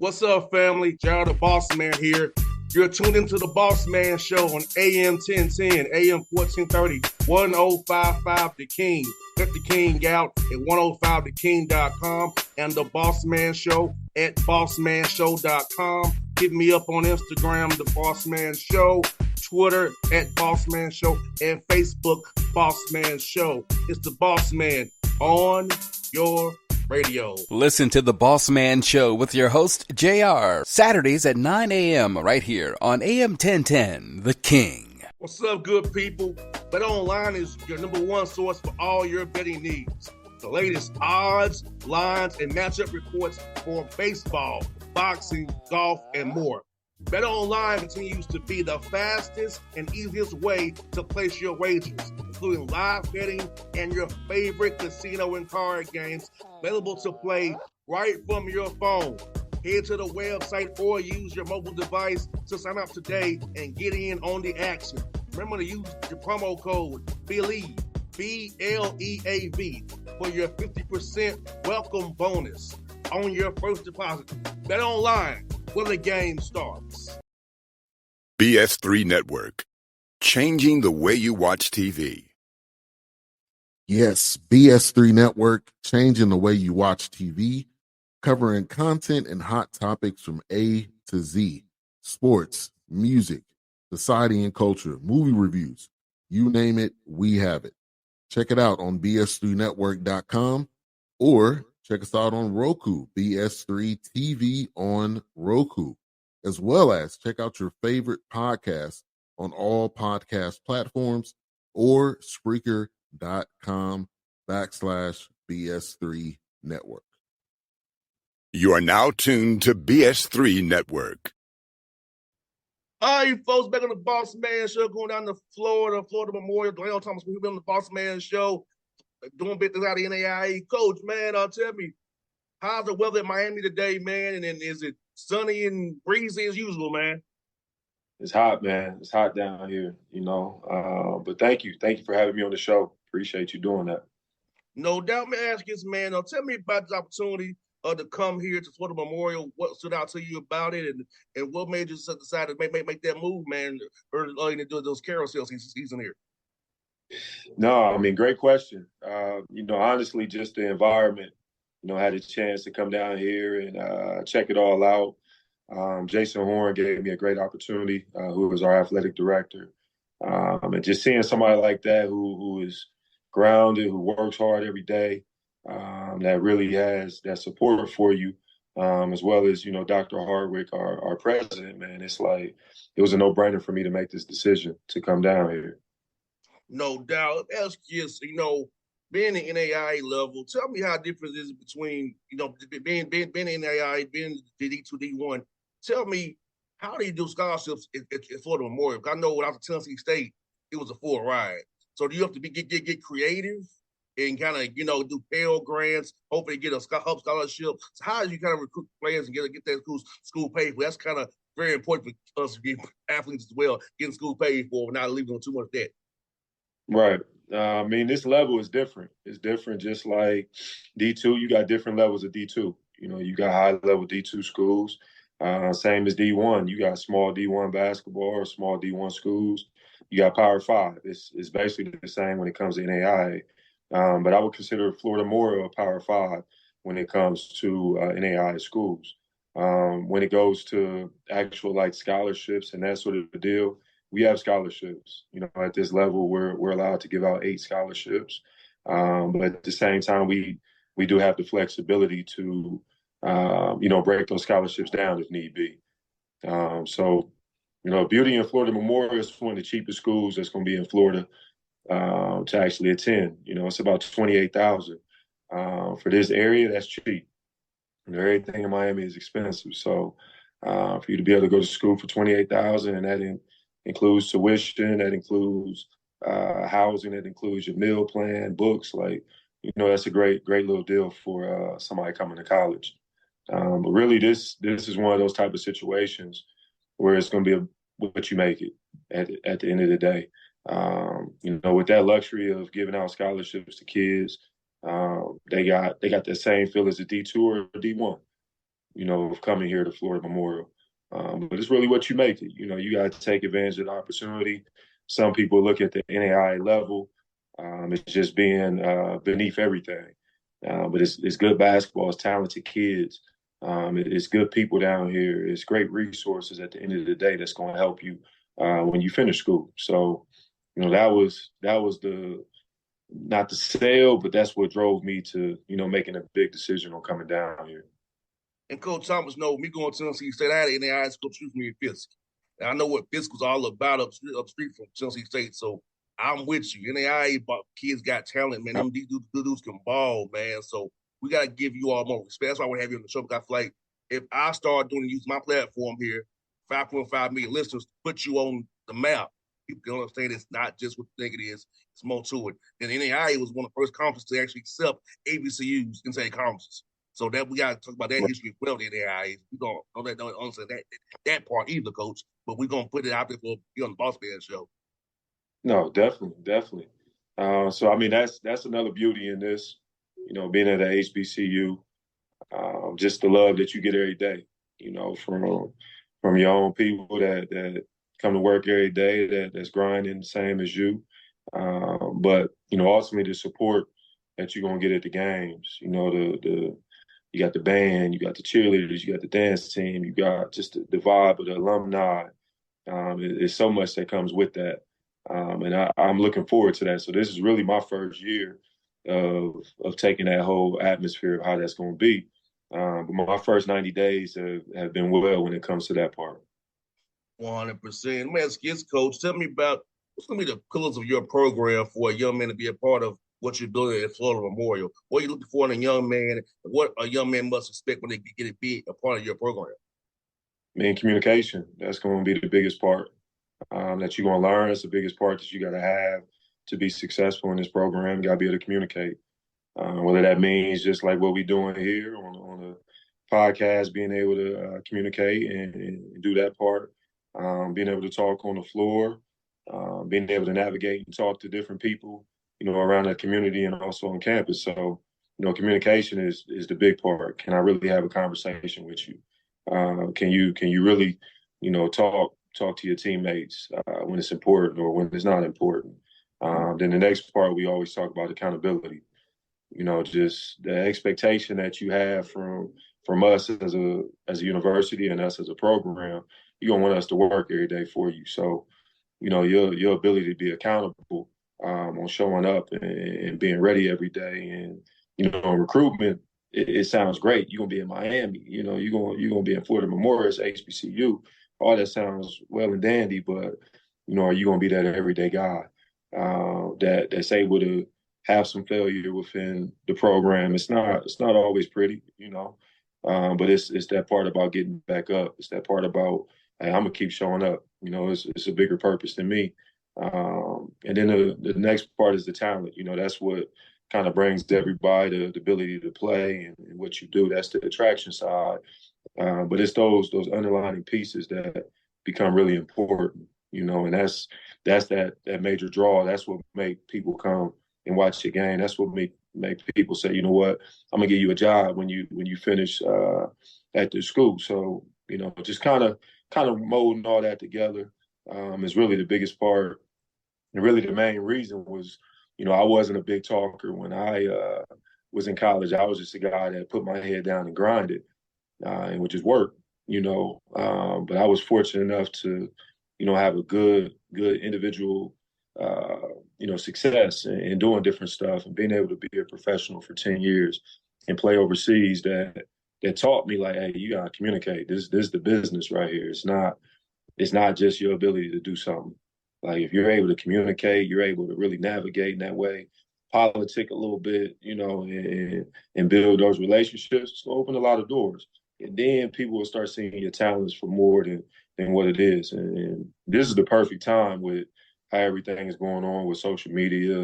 What's up, family? Jared the Bossman here. You're tuned into the Bossman Show on AM 1010, AM 1430, 1055 The King. Check The King out at 105theking.com and the Bossman Show at bossmanshow.com. Hit me up on Instagram, The Bossman Show, Twitter at Bossman Show, and Facebook, Bossman Show. It's the Bossman on your radio. Listen to the Bossman Show with your host, JR, Saturdays at 9 a.m. right here on AM 1010, The King. What's up, good people? BetOnline is your number one source for all your betting needs. The latest odds, lines, and matchup reports for baseball, boxing, golf, and more. BetOnline continues to be the fastest and easiest way to place your wagers, including live betting and your favorite casino and card games available to play right from your phone. Head to the website or use your mobile device to sign up today and get in on the action. Remember to use your promo code BELIEVE, BLEAV, for your 50% welcome bonus on your first deposit. BetOnline, where the game starts. BS3 Network, changing the way you watch TV. Yes, BS3 Network, changing the way you watch TV, covering content and hot topics from A to Z, sports, music, society and culture, movie reviews, you name it, we have it. Check it out on bs3network.com or check us out on Roku, BS3 TV on Roku, as well as check out your favorite podcast on all podcast platforms or Spreaker.com/BS3 Network. You are now tuned to BS3 Network. All right, folks, back on the Bossman Show, going down to Florida Memorial. Delano Thomas, we've been on the Bossman Show, doing business out of the NAIA. Coach, man, tell me, how's the weather in Miami today, man? And then is it sunny and breezy as usual, man? It's hot, man. It's hot down here, but thank you. Thank you for having me on the show. Appreciate you doing that. No doubt. Let me ask you this, man. Tell me about the opportunity to come here to Florida Memorial. What stood out to you about it, and what made you decide to make that move, man, early to do those carousel season here? No, I mean, great question. Honestly, just the environment. I had a chance to come down here and check it all out. Jason Horn gave me a great opportunity, who was our athletic director. And just seeing somebody like that who is grounded, who works hard every day, that really has that support for you, as well as, Dr. Hardwick, our president, man. It's like it was a no-brainer for me to make this decision to come down here. No doubt. Let me ask you this, being the NAIA level, tell me how different it is between, being NAIA, being the D2, D1. Tell me, how do you do scholarships at Florida Memorial? I know when I was at Tennessee State, it was a full ride. So do you have to get creative and kind of, do Pell Grants, hopefully get a Hub scholarship? So how do you kind of recruit players and get that school paid for? That's kind of very important for us to be athletes as well, getting school paid for, not leaving them too much debt. Right. This level is different. It's different, just like D2. You got different levels of D2. You got high-level D2 schools. Same as D1. You got small D1 basketball or small D1 schools. You got Power 5. It's basically the same when it comes to NAIA. But I would consider Florida Memorial a Power 5 when it comes to NAIA schools. When it goes to actual scholarships and that sort of deal, we have scholarships. At this level, we're allowed to give out 8 scholarships. But at the same time, we do have the flexibility to, break those scholarships down if need be. Beauty in Florida Memorial is one of the cheapest schools that's going to be in Florida to actually attend. It's about $28,000 for this area. That's cheap. Everything in Miami is expensive. So for you to be able to go to school for $28,000, and that includes tuition, that includes housing, that includes your meal plan, books. That's a great little deal for somebody coming to college. But really, this is one of those type of situations where it's going to be what you make it at the end of the day. With that luxury of giving out scholarships to kids, they got the same feel as a D2 or a D1. of coming here to Florida Memorial. But it's really what you make it. You got to take advantage of the opportunity. Some people look at the NAIA level. It's just being beneath everything. But it's good basketball. It's talented kids. It's good people down here. It's great resources at the end of the day that's going to help you when you finish school. So, that was the not the sale, but that's what drove me to making a big decision on coming down here. And Coach Thomas know me going to Tennessee State. I had an NAIA school choose me in Fisk. And I know what Fisk was all about up street from Tennessee State. So I'm with you. NAIA kids got talent, man. These dudes can ball, man. So we got to give you all more respect. That's why I want to have you on the show. Because I feel like if I start use my platform here, 5.5 million listeners, put you on the map, people can understand it's not just what you think it is. It's more to it. And NAIA was one of the first conferences to actually accept ABCUs inside conferences. So that we got to talk about that history as well. The NAIA, we don't understand that part either, Coach. But we're gonna put it out there for you on the Bossman show. No, definitely. So I mean, that's another beauty in this. Being at a HBCU, just the love that you get every day. From your own people that come to work every day that's grinding the same as you. But ultimately the support that you're gonna get at the games. You got the band, you got the cheerleaders, you got the dance team, you got just the vibe of the alumni. There's so much that comes with that. And I'm looking forward to that. So this is really my first year of taking that whole atmosphere of how that's going to be. But my first 90 days have been well when it comes to that part. 100%. Let me ask you this, Coach. Tell me about what's going to be the pillars of your program for a young man to be a part of what you're doing at Florida Memorial. What are you looking for in a young man? What a young man must expect when they get to be a part of your program? I mean, communication. That's going to be the biggest part that you're going to learn. It's the biggest part that you got to have to be successful in this program. You got to be able to communicate. Whether that means just like what we're doing here on the podcast, being able to communicate and do that part, being able to talk on the floor, being able to navigate and talk to different people, around the community and also on campus. So, communication is the big part. Can I really have a conversation with you? Can you really, talk to your teammates when it's important or when it's not important? Then the next part, we always talk about accountability. Just the expectation that you have from us as a university and us as a program. You're gonna want us to work every day for you. So, your ability to be accountable on showing up and being ready every day, and recruitment. It sounds great. You're gonna be in Miami. You're gonna be in Florida Memorial, HBCU. All that sounds well and dandy, but are you gonna be that everyday guy that's able to have some failure within the program? It's not always pretty, but it's that part about getting back up. It's that part about, hey, I'm gonna keep showing up. It's a bigger purpose than me. And then the next part is the talent. That's what kind of brings everybody the ability to play and what you do. That's the attraction side. But it's those underlying pieces that become really important, and that's that major draw. That's what make people come and watch the game. That's what make people say, you know what, I'm gonna give you a job when you finish at the school. So just kind of molding all that together is really the biggest part, and really the main reason was, I wasn't a big talker when I was in college. I was just a guy that put my head down and grinded and would just work. But I was fortunate enough to, have a good individual success in doing different stuff and being able to be a professional for 10 years and play overseas that taught me, like, hey, you gotta communicate. This is the business right here. It's not just your ability to do something. Like, if you're able to communicate, you're able to really navigate in that way, politic a little bit, and build those relationships. It's gonna open a lot of doors. And then people will start seeing your talents for more than what it is. And this is the perfect time with how everything is going on with social media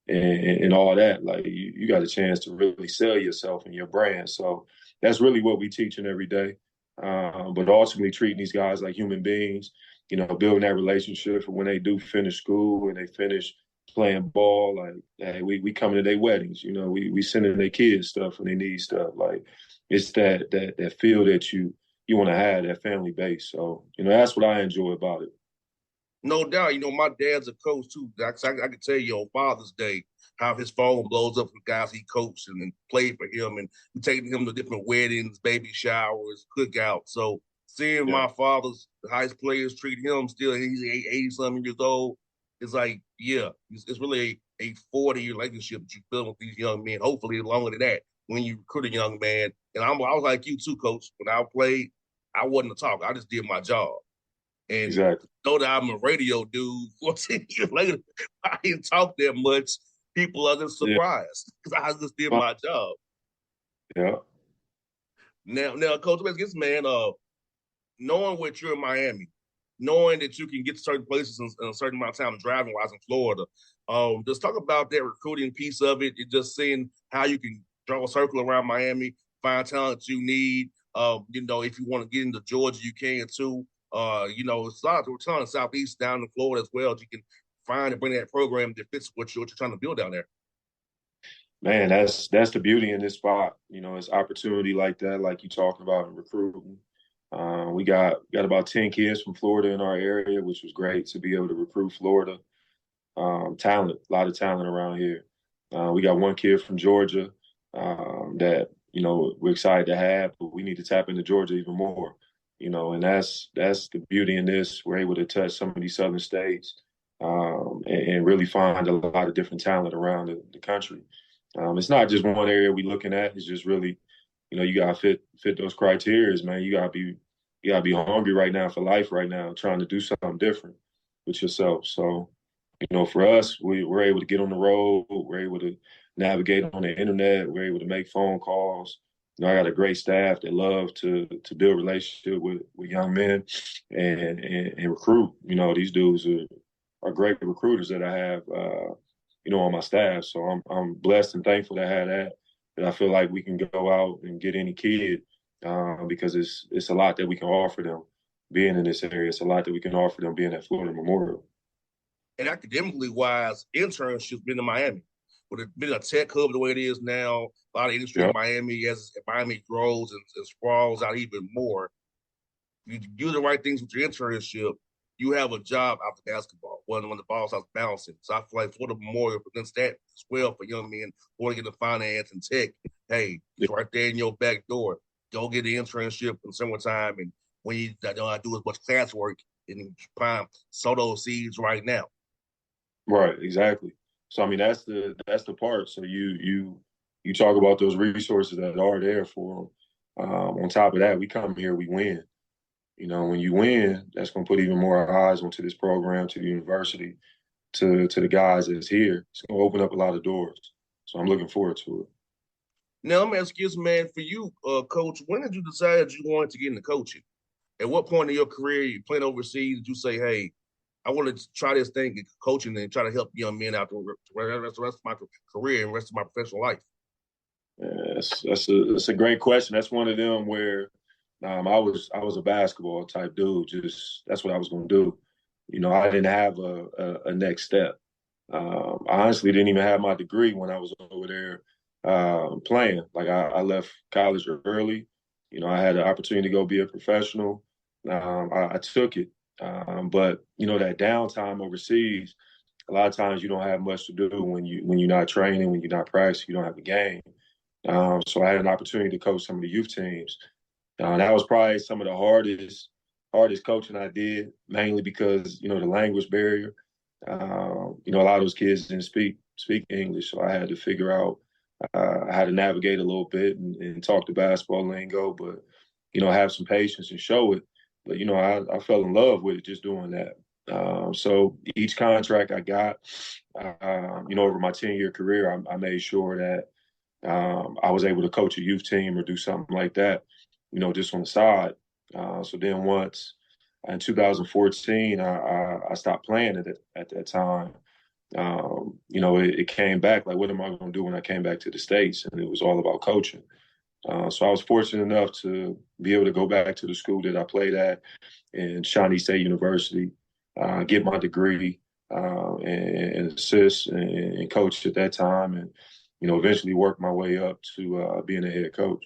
and all that. Like, you got a chance to really sell yourself and your brand. So that's really what we teaching every day. But ultimately treating these guys like human beings, building that relationship for when they do finish school and they finish playing ball. Like, hey, we coming to their weddings, we sending their kids stuff when they need stuff. Like, it's that feel that you want to have, that family base. So, that's what I enjoy about it. No doubt. My dad's a coach too. I can tell you on Father's Day how his phone blows up with guys he coached and played for him, and we taking him to different weddings, baby showers, cookouts. So seeing my father's highest players treat him still, he's 80-something years old. It's like, yeah, it's really a 40-year relationship that you build with these young men. Hopefully longer than that when you recruit a young man. And I was like you too, coach. When I played, I wasn't a talker. I just did my job. And Exactly. though that I'm a radio dude, 14 years later, I didn't talk that much. People are just surprised because I just did my job. Yeah. Now, Coach West, man, knowing what you're in Miami, knowing that you can get to certain places in a certain amount of time driving wise in Florida, just talk about that recruiting piece of it and just seeing how you can draw a circle around Miami, find talent you need. If you want to get into Georgia, you can too. It's a lot of ton of Southeast down in Florida as well. You can find and bring that program that fits what you're trying to build down there. Man, that's the beauty in this spot. It's opportunity like that, like you talking about in recruiting. We got about 10 kids from Florida in our area, which was great to be able to recruit Florida. Talent, a lot of talent around here. We got one kid from Georgia that we're excited to have, but we need to tap into Georgia even more. And that's the beauty in this. We're able to touch some of these southern states and really find a lot of different talent around the country. It's not just one area we're looking at. It's just really, you gotta fit those criteria, man. You gotta be hungry right now for life right now, trying to do something different with yourself. So, for us, we're able to get on the road. We're able to navigate on the internet. We're able to make phone calls. I got a great staff that love to build relationship with young men and recruit. These dudes are great recruiters that I have, on my staff. So I'm blessed and thankful to have that. That I feel like we can go out and get any kid because it's a lot that we can offer them being in this area. It's a lot that we can offer them being at Florida Memorial. And academically wise, internships been in Miami. With it being a tech hub the way it is now, a lot of industry in Miami as Miami grows and sprawls out even more. You do the right things with your internship, you have a job after basketball when the ball starts bouncing. So I feel like Florida Memorial presents that as well for young men who want to get into finance and tech. Hey, it's right there in your back door. Go get an internship in summertime, and when you don't do as much classwork, and prime sow those seeds right now. Right, exactly. So I mean, that's the part. So you talk about those resources that are there for them. On top of that, we come here, we win. When you win, that's going to put even more eyes onto this program, to the university, to the guys that's here. It's going to open up a lot of doors. So I'm looking forward to it. Now, let me ask you this, man. For you, Coach, when did you decide you wanted to get into coaching? At what point in your career, you playing overseas, did you say, hey, I want to try this thing, get coaching, and try to help young men out the rest of my career and rest of my professional life? That's a great question. That's one of them where I was a basketball type dude. Just that's what I was going to do. I didn't have a next step. I honestly didn't even have my degree when I was over there playing. Like I left college early. I had the opportunity to go be a professional. I took it. But that downtime overseas, a lot of times you don't have much to do when you're not training, when you're not practicing, you don't have a game. So I had an opportunity to coach some of the youth teams. That was probably some of the hardest coaching I did, mainly because the language barrier. A lot of those kids didn't speak English, so I had to figure out how to navigate a little bit and talk the basketball lingo, but have some patience and show it. But I fell in love with it just doing that. So each contract I got, over my 10-year career, I made sure that I was able to coach a youth team or do something like that, just on the side. So then once in 2014, I stopped playing at that time. It came back like, what am I going to do when I came back to the States? And it was all about coaching. So I was fortunate enough to be able to go back to the school that I played at in Shawnee State University, get my degree, and assist and coach at that time, and eventually work my way up to being a head coach.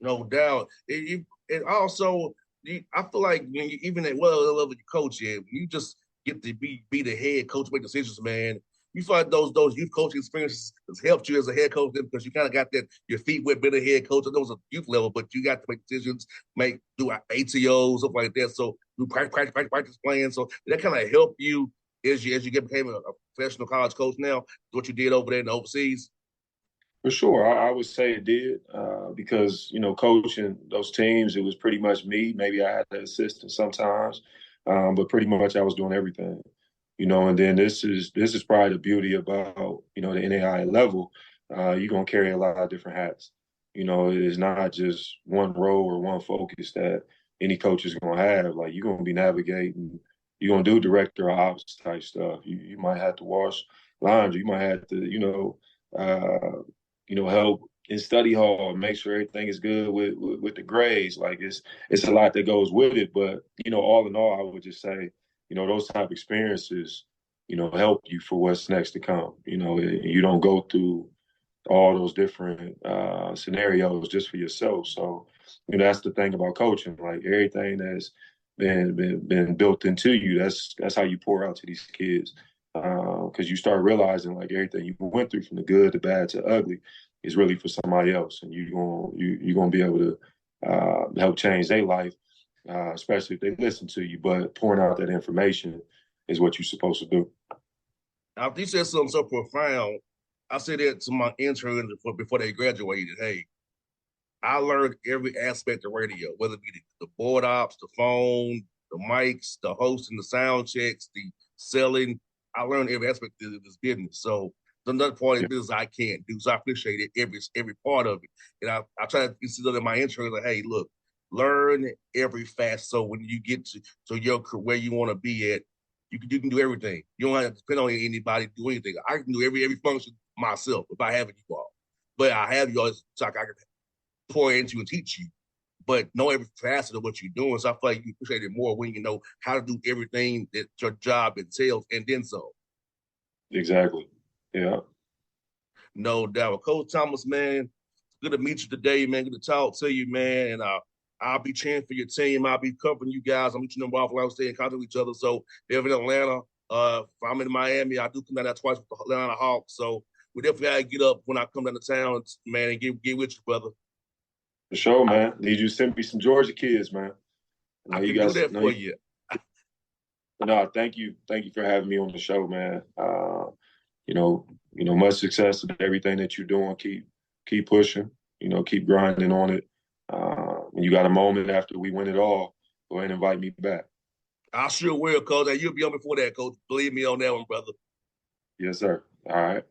No doubt. And also, I feel like when you, even at what level you coach, you just get to be the head coach, make decisions, man. You feel like those youth coaching experiences has helped you as a head coach because you kind of got that your feet wet, being a head coach. I know it's a youth level, but you got to make decisions, do ATOs, stuff like that. So do practice plans. So that kind of help you as you became a professional college coach now. What you did over there in the overseas. For sure, I would say it did because coaching those teams, it was pretty much me. Maybe I had an assistant sometimes, but pretty much I was doing everything. And then this is probably the beauty about the NAIA level. You're gonna carry a lot of different hats. It is not just one role or one focus that any coach is gonna have. Like you're gonna be navigating, you're gonna do director or ops type stuff. You might have to wash laundry. You might have to help in study hall, make sure everything is good with the grades. Like it's a lot that goes with it. But, all in all, I would just say, those type of experiences, help you for what's next to come. You don't go through all those different scenarios just for yourself. So, that's the thing about coaching. Like everything that's been built into you, that's how you pour out to these kids. Because you start realizing like everything you went through from the good, the bad to ugly is really for somebody else, and you're gonna be able to help change their life, especially if they listen to you. But pouring out that information is what you're supposed to do. After you said something so profound, I said that to my interns before they graduated. Hey, I learned every aspect of radio, whether it be the board ops, the phone, the mics, the hosting, the sound checks, the selling. I learned every aspect of this business. So another part of the business I can't do. So I appreciate it, every part of it. And I try to instill in my interns like, hey, look, learn every facet. So when you get to your where you want to be at, you can do everything. You don't have to depend on anybody to do anything. I can do every function myself if I have you all. But I have you all so I can pour into and teach you. But know every facet of what you're doing. So I feel like you appreciate it more when you know how to do everything that your job entails and then some. Exactly. Yeah. No doubt. Coach Thomas, man, good to meet you today, man. Good to talk to you, man. And I'll be cheering for your team. I'll be covering you guys. I'm meeting them off while we stay in contact with each other. So if in Atlanta, if I'm in Miami, I do come down there twice with the Atlanta Hawks. So we definitely got to get up when I come down to town, man, and get with you, brother. For sure, man. Need you to send me some Georgia kids, man. I can do that for you. No, thank you. Thank you for having me on the show, man. Much success with everything that you're doing. Keep pushing, keep grinding on it. When you got a moment after we win it all, go ahead and invite me back. I sure will, Coach. And you'll be on before that, Coach. Believe me on that one, brother. Yes, sir. All right.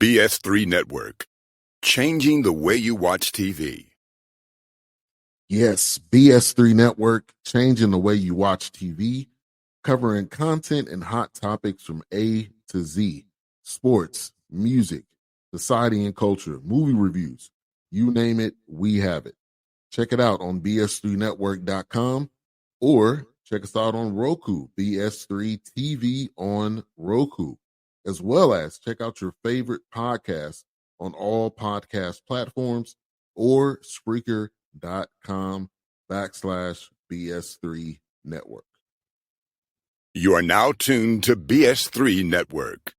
BS3 Network. Changing the way you watch TV. Yes, BS3 Network, changing the way you watch TV, covering content and hot topics from A to Z. Sports, music, society and culture, movie reviews. You name it, we have it. Check it out on bs3network.com or check us out on Roku, BS3 TV on Roku, as well as check out your favorite podcast on all podcast platforms or Spreaker.com/BS3 Network. You are now tuned to BS3 Network.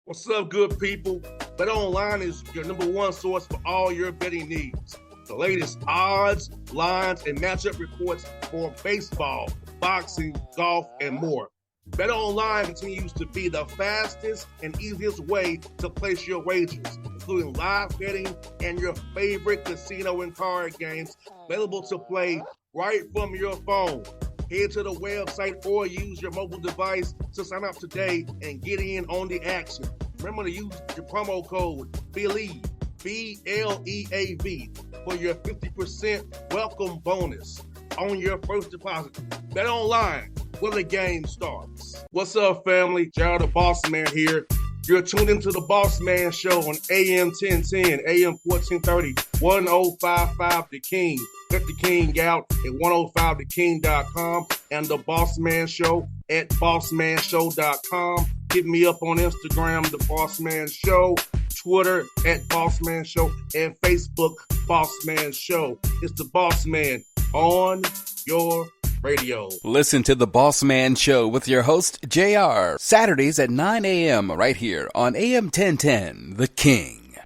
What's up, good people? Bet Online is your number one source for all your betting needs. The latest odds, lines, and matchup reports for baseball, boxing, golf, and more. Bet Online continues to be the fastest and easiest way to place your wagers, including live betting and your favorite casino and card games available to play right from your phone. Head to the website or use your mobile device to sign up today and get in on the action. Remember to use your promo code BELIEVE, BLEAV, for your 50% welcome bonus on your first deposit. Bet Online, where the game starts. What's up, family? Gerald the Bossman here. You're tuned into the Bossman Show on AM 1010, AM 1430, 1055 The King. Check The King out at 105theking.com and the Bossman Show at bossmanshow.com. Hit me up on Instagram, the Bossman Show. Twitter at Bossman Show, and Facebook Bossman Show. It's the Bossman on your radio. Listen to the Bossman Show with your host, JR, Saturdays at 9 a.m. right here on AM 1010, The King.